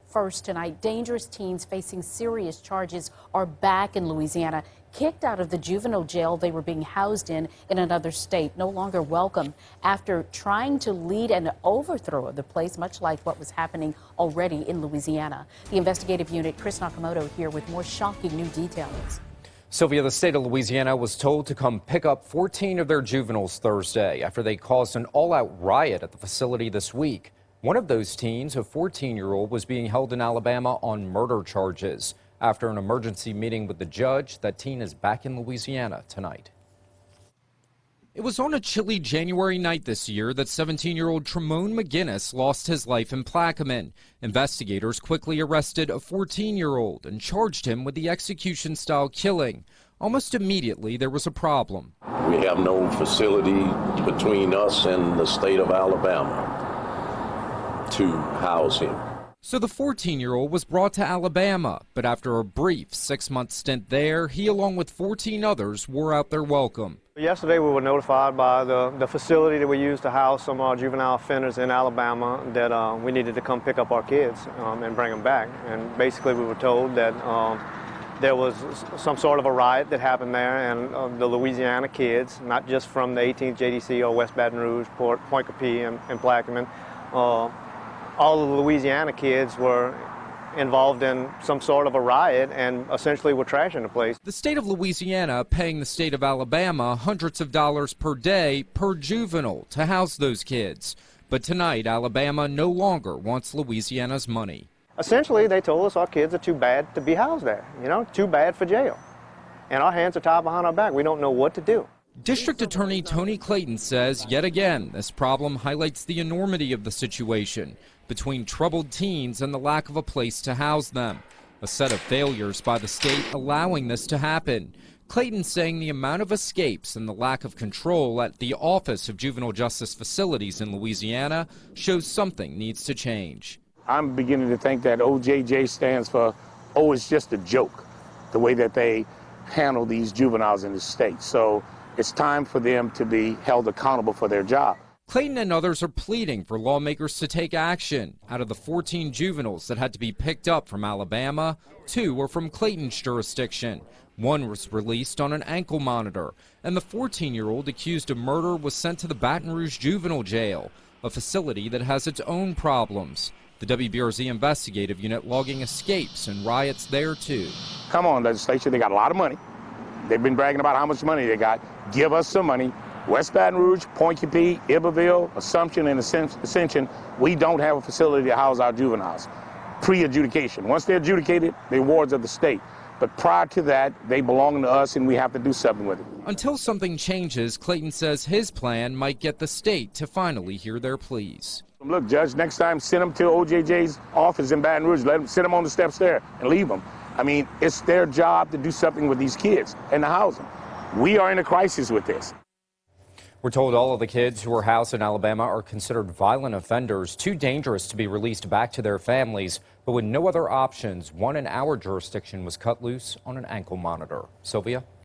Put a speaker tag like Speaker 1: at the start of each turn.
Speaker 1: First tonight, dangerous teens facing serious charges are back in Louisiana, kicked out of the juvenile jail they were being housed in another state, no longer welcome after trying to lead an overthrow of the place, much like what was happening already in Louisiana. The investigative unit, Chris Nakamoto, here with more shocking new details.
Speaker 2: Sylvia, the state of Louisiana was told to come pick up 14 of their juveniles Thursday after they caused an all-out riot at the facility this week. One of those teens, a 14-year-old, was being held in Alabama on murder charges. After an emergency meeting with the judge, that teen is back in Louisiana tonight. It was on a chilly January night this year that 17-year-old Tremone McGinnis lost his life in Plaquemine. Investigators quickly arrested a 14-year-old and charged him with the execution-style killing. Almost immediately, there was a problem.
Speaker 3: We have no facility between us and the state of Alabama to house him.
Speaker 2: So the 14-year-old was brought to Alabama, but after a brief 6-month stint there, he along with 14 others wore out their welcome.
Speaker 4: Yesterday we were notified by the facility that we use to house some juvenile offenders in Alabama that we needed to come pick up our kids and bring them back. And basically we were told that there was some sort of a riot that happened there, and the Louisiana kids, not just from the 18th JDC or West Baton Rouge, Point Capee and Plaquemine, all of the Louisiana kids were involved in some sort of a riot and essentially were trashing the place.
Speaker 2: The state of Louisiana paying the state of Alabama hundreds of dollars per day per juvenile to house those kids. But tonight, Alabama no longer wants Louisiana's money.
Speaker 4: Essentially, they told us our kids are too bad to be housed there, too bad for jail. And our hands are tied behind our back. We don't know what to do.
Speaker 2: District Attorney Tony Clayton says yet again this problem highlights the enormity of the situation between troubled teens and the lack of a place to house them. A set of failures by the state allowing this to happen. Clayton saying the amount of escapes and the lack of control at the Office of Juvenile Justice Facilities in Louisiana shows something needs to change.
Speaker 5: I'm beginning to think that OJJ stands for, oh, it's just a joke, the way that they handle these juveniles in the state. So it's time for them to be held accountable for their job.
Speaker 2: Clayton and others are pleading for lawmakers to take action. Out of the 14 juveniles that had to be picked up from Alabama, 2 were from Clayton's jurisdiction. 1 was released on an ankle monitor, and the 14-year-old accused of murder was sent to the Baton Rouge Juvenile Jail, a facility that has its own problems. The WBRZ investigative unit logging escapes and riots there, too.
Speaker 5: Come on, legislature, they got a lot of money. They've been bragging about how much money they got. Give us some money. West Baton Rouge, Point Capee, Iberville, Assumption, and Ascension, we don't have a facility to house our juveniles. Pre-adjudication. Once they're adjudicated, they're wards of the state. But prior to that, they belong to us, and we have to do something with it.
Speaker 2: Until something changes, Clayton says his plan might get the state to finally hear their pleas.
Speaker 5: Look, Judge, next time send them to OJJ's office in Baton Rouge. Let them sit them on the steps there and leave them. I mean, it's their job to do something with these kids and to house them. We are in a crisis with this.
Speaker 2: We're told all of the kids who are housed in Alabama are considered violent offenders, too dangerous to be released back to their families. But with no other options, one in our jurisdiction was cut loose on an ankle monitor. Sylvia?